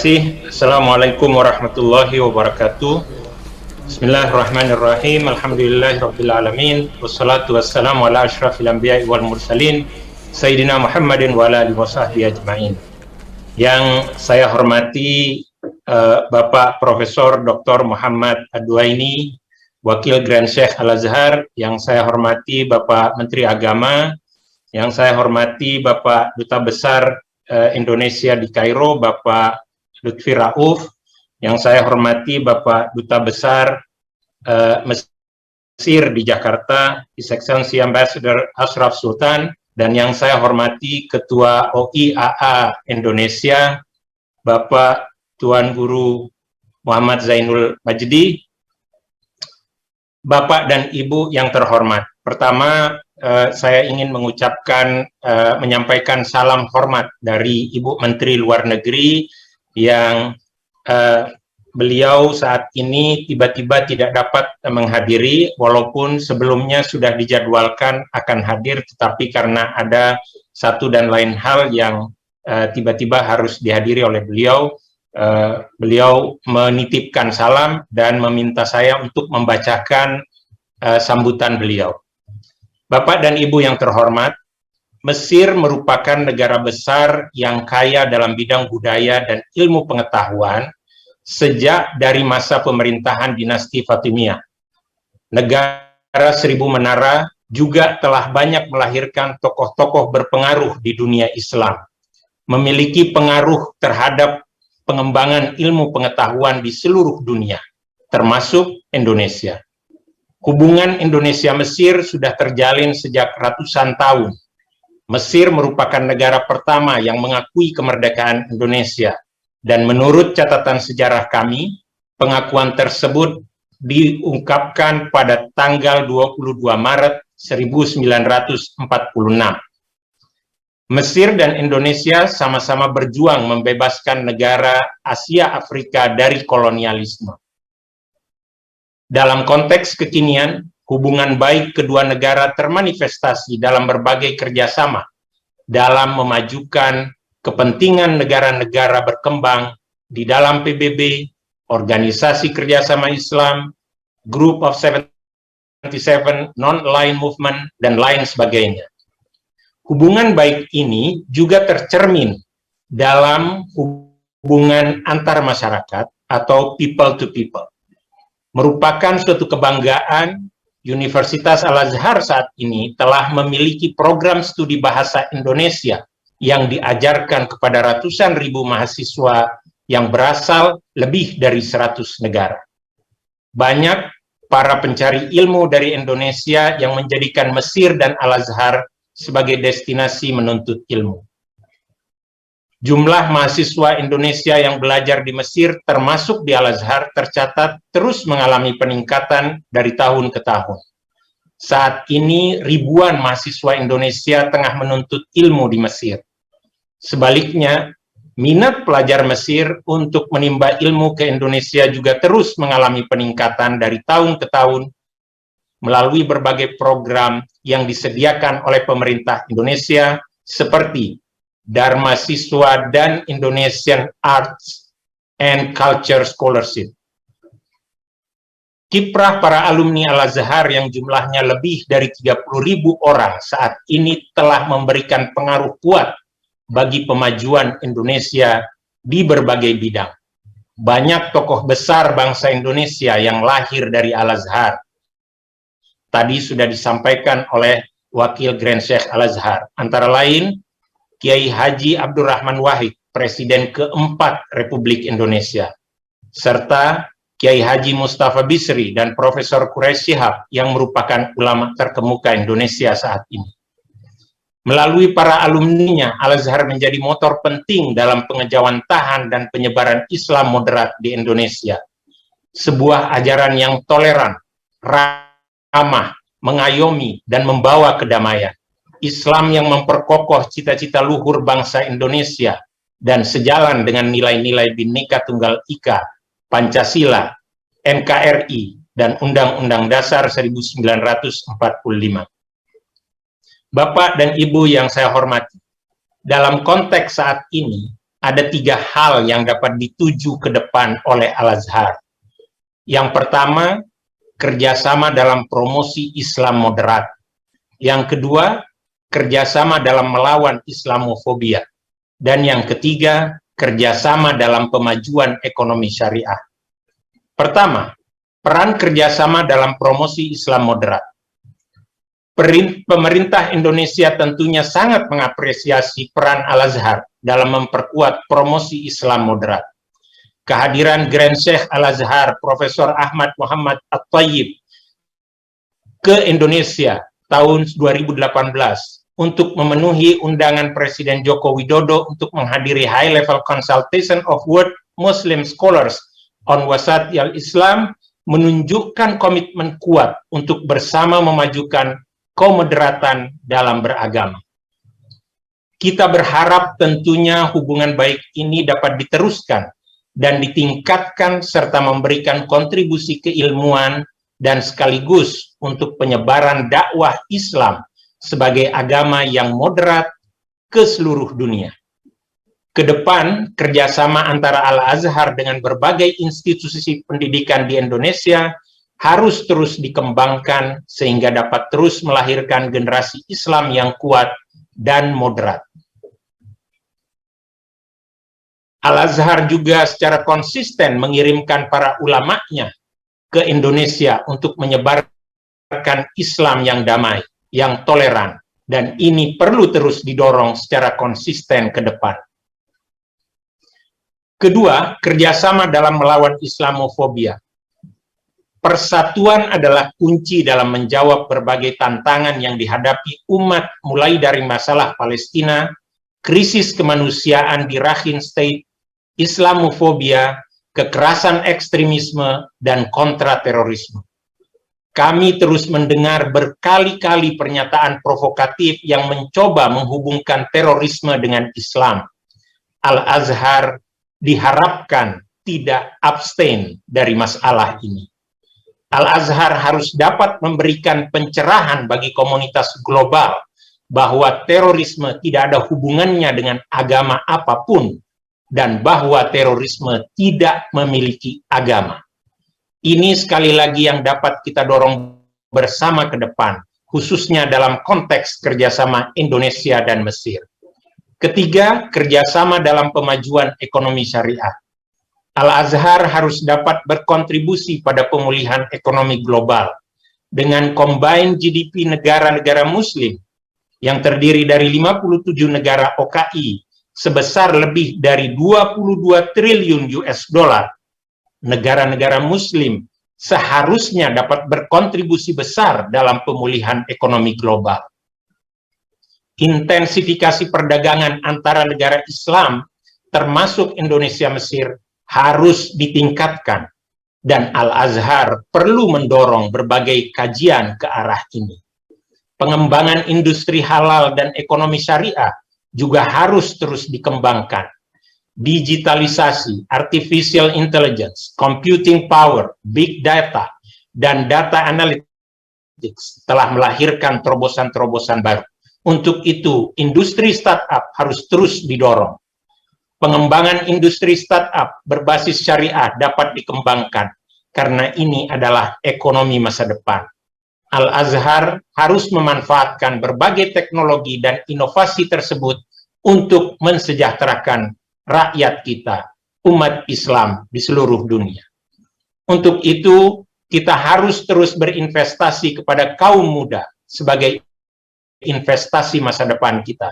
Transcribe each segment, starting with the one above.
Assalamualaikum warahmatullahi wabarakatuh. Bismillahirrahmanirrahim. Alhamdulillahirrabbilalamin. Wassalatu wassalamu ala ashrafil anbiya'i wal mursalin Sayyidina Muhammadin wa ala alihi wa sahbihi ajma'in. Yang saya hormati Bapak Profesor Dr. Muhammad Adwaini, Wakil Grand Sheikh Al-Azhar. Yang saya hormati Bapak Menteri Agama. Yang saya hormati Bapak Duta Besar Indonesia di Kairo, Bapak Lutfi Rauf. Yang saya hormati Bapak Duta Besar Mesir di Jakarta, His Excellency Ambassador Ashraf Sultan. Dan yang saya hormati Ketua OIAA Indonesia, Bapak Tuan Guru Muhammad Zainul Majdi. Bapak dan Ibu yang terhormat, pertama saya ingin menyampaikan salam hormat dari Ibu Menteri Luar Negeri yang beliau saat ini tiba-tiba tidak dapat menghadiri, walaupun sebelumnya sudah dijadwalkan akan hadir, tetapi karena ada satu dan lain hal yang tiba-tiba harus dihadiri oleh beliau, beliau menitipkan salam dan meminta saya untuk membacakan sambutan beliau. Bapak dan Ibu yang terhormat, Mesir merupakan negara besar yang kaya dalam bidang budaya dan ilmu pengetahuan sejak dari masa pemerintahan dinasti Fatimiyah. Negara Seribu Menara juga telah banyak melahirkan tokoh-tokoh berpengaruh di dunia Islam, memiliki pengaruh terhadap pengembangan ilmu pengetahuan di seluruh dunia, termasuk Indonesia. Hubungan Indonesia-Mesir sudah terjalin sejak ratusan tahun. Mesir merupakan negara pertama yang mengakui kemerdekaan Indonesia, dan menurut catatan sejarah kami, pengakuan tersebut diungkapkan pada tanggal 22 Maret 1946. Mesir dan Indonesia sama-sama berjuang membebaskan negara Asia Afrika dari kolonialisme. Dalam konteks kekinian, hubungan baik kedua negara termanifestasi dalam berbagai kerjasama dalam memajukan kepentingan negara-negara berkembang di dalam PBB, Organisasi Kerjasama Islam, Group of 77, Non-Aligned Movement, dan lain sebagainya. Hubungan baik ini juga tercermin dalam hubungan antar masyarakat atau people to people. Merupakan suatu kebanggaan, Universitas Al-Azhar saat ini telah memiliki program studi bahasa Indonesia yang diajarkan kepada ratusan ribu mahasiswa yang berasal lebih dari 100 negara. Banyak para pencari ilmu dari Indonesia yang menjadikan Mesir dan Al-Azhar sebagai destinasi menuntut ilmu. Jumlah mahasiswa Indonesia yang belajar di Mesir termasuk di Al-Azhar tercatat terus mengalami peningkatan dari tahun ke tahun. Saat ini ribuan mahasiswa Indonesia tengah menuntut ilmu di Mesir. Sebaliknya, minat pelajar Mesir untuk menimba ilmu ke Indonesia juga terus mengalami peningkatan dari tahun ke tahun melalui berbagai program yang disediakan oleh pemerintah Indonesia seperti Dharma Siswa dan Indonesian Arts and Culture Scholarship. Kiprah para alumni Al-Azhar yang jumlahnya lebih dari 30.000 orang saat ini telah memberikan pengaruh kuat bagi pemajuan Indonesia di berbagai bidang. Banyak tokoh besar bangsa Indonesia yang lahir dari Al-Azhar. Tadi sudah disampaikan oleh Wakil Grand Sheikh Al-Azhar, antara lain Kiai Haji Abdurrahman Wahid, Presiden keempat Republik Indonesia, serta Kiai Haji Mustafa Bisri dan Profesor Quraish Shihab yang merupakan ulama terkemuka Indonesia saat ini. Melalui para alumninya, Al-Azhar menjadi motor penting dalam pengejawantahan dan penyebaran Islam moderat di Indonesia. Sebuah ajaran yang toleran, ramah, mengayomi, dan membawa kedamaian. Islam yang memperkokoh cita-cita luhur bangsa Indonesia dan sejalan dengan nilai-nilai Bhinneka Tunggal Ika, Pancasila, NKRI, dan Undang-Undang Dasar 1945. Bapak dan Ibu yang saya hormati, dalam konteks saat ini, ada 3 hal yang dapat dituju ke depan oleh Al-Azhar. Yang pertama, kerjasama dalam promosi Islam moderat. Yang kedua, kerjasama dalam melawan Islamofobia. Dan yang ketiga, kerjasama dalam pemajuan ekonomi syariah. Pertama, peran kerjasama dalam promosi Islam moderat. Pemerintah Indonesia tentunya sangat mengapresiasi peran Al-Azhar dalam memperkuat promosi Islam moderat. Kehadiran Grand Sheikh Al-Azhar, Profesor Ahmad Muhammad At-Thayyib ke Indonesia tahun 2018 untuk memenuhi undangan Presiden Joko Widodo untuk menghadiri High Level Consultation of World Muslim Scholars on Wasat al-Islam menunjukkan komitmen kuat untuk bersama memajukan kemoderatan dalam beragama. Kita berharap tentunya hubungan baik ini dapat diteruskan dan ditingkatkan serta memberikan kontribusi keilmuan dan sekaligus untuk penyebaran dakwah Islam sebagai agama yang moderat ke seluruh dunia. Kedepan, kerjasama antara Al-Azhar dengan berbagai institusi pendidikan di Indonesia harus terus dikembangkan sehingga dapat terus melahirkan generasi Islam yang kuat dan moderat. Al-Azhar juga secara konsisten mengirimkan para ulamanya ke Indonesia untuk menyebarkan Islam yang damai, yang toleran, dan ini perlu terus didorong secara konsisten ke depan. Kedua, kerjasama dalam melawan Islamofobia. Persatuan adalah kunci dalam menjawab berbagai tantangan yang dihadapi umat mulai dari masalah Palestina, krisis kemanusiaan di Rakhine State, Islamofobia, kekerasan ekstremisme, dan kontraterorisme. Kami terus mendengar berkali-kali pernyataan provokatif yang mencoba menghubungkan terorisme dengan Islam. Al-Azhar diharapkan tidak abstain dari masalah ini. Al-Azhar harus dapat memberikan pencerahan bagi komunitas global bahwa terorisme tidak ada hubungannya dengan agama apapun dan bahwa terorisme tidak memiliki agama. Ini sekali lagi yang dapat kita dorong bersama ke depan, khususnya dalam konteks kerjasama Indonesia dan Mesir. Ketiga, kerjasama dalam pemajuan ekonomi syariah. Al-Azhar harus dapat berkontribusi pada pemulihan ekonomi global dengan combined GDP negara-negara Muslim yang terdiri dari 57 negara OKI sebesar lebih dari 22 triliun US dollar. Negara-negara Muslim seharusnya dapat berkontribusi besar dalam pemulihan ekonomi global. Intensifikasi perdagangan antara negara Islam, termasuk Indonesia-Mesir, harus ditingkatkan, dan Al-Azhar perlu mendorong berbagai kajian ke arah ini. Pengembangan industri halal dan ekonomi syariah juga harus terus dikembangkan. Digitalisasi, artificial intelligence, computing power, big data, dan data analytics telah melahirkan terobosan-terobosan baru. Untuk itu, industri startup harus terus didorong. Pengembangan industri startup berbasis syariah dapat dikembangkan, karena ini adalah ekonomi masa depan. Al-Azhar harus memanfaatkan berbagai teknologi dan inovasi tersebut untuk mensejahterakan rakyat kita, umat Islam di seluruh dunia. Untuk itu, kita harus terus berinvestasi kepada kaum muda sebagai investasi masa depan kita.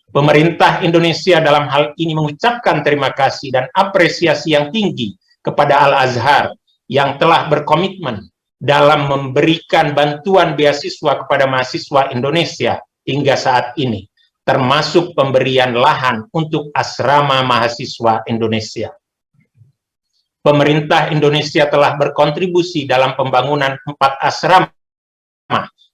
Pemerintah Indonesia dalam hal ini mengucapkan terima kasih dan apresiasi yang tinggi kepada Al-Azhar yang telah berkomitmen dalam memberikan bantuan beasiswa kepada mahasiswa Indonesia hingga saat ini, termasuk pemberian lahan untuk asrama mahasiswa Indonesia. Pemerintah Indonesia telah berkontribusi dalam pembangunan 4 asrama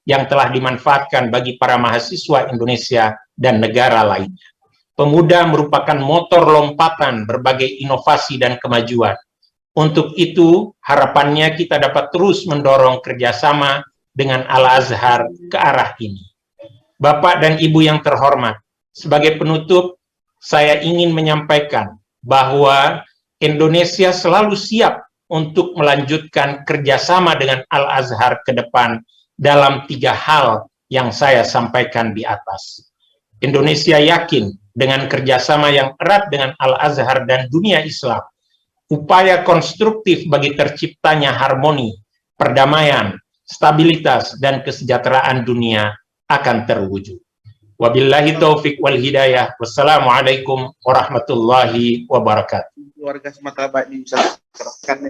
yang telah dimanfaatkan bagi para mahasiswa Indonesia dan negara lainnya. Pemuda merupakan motor lompatan berbagai inovasi dan kemajuan. Untuk itu, harapannya kita dapat terus mendorong kerjasama dengan Al-Azhar ke arah ini. Bapak dan Ibu yang terhormat, sebagai penutup, saya ingin menyampaikan bahwa Indonesia selalu siap untuk melanjutkan kerjasama dengan Al-Azhar ke depan dalam 3 hal yang saya sampaikan di atas. Indonesia yakin dengan kerjasama yang erat dengan Al-Azhar dan dunia Islam, upaya konstruktif bagi terciptanya harmoni, perdamaian, stabilitas, dan kesejahteraan dunia akan terwujud. Wabillahi taufik wal hidayah. Wassalamualaikum warahmatullahi wabarakatuh. Keluarga semata baik bisa teruskan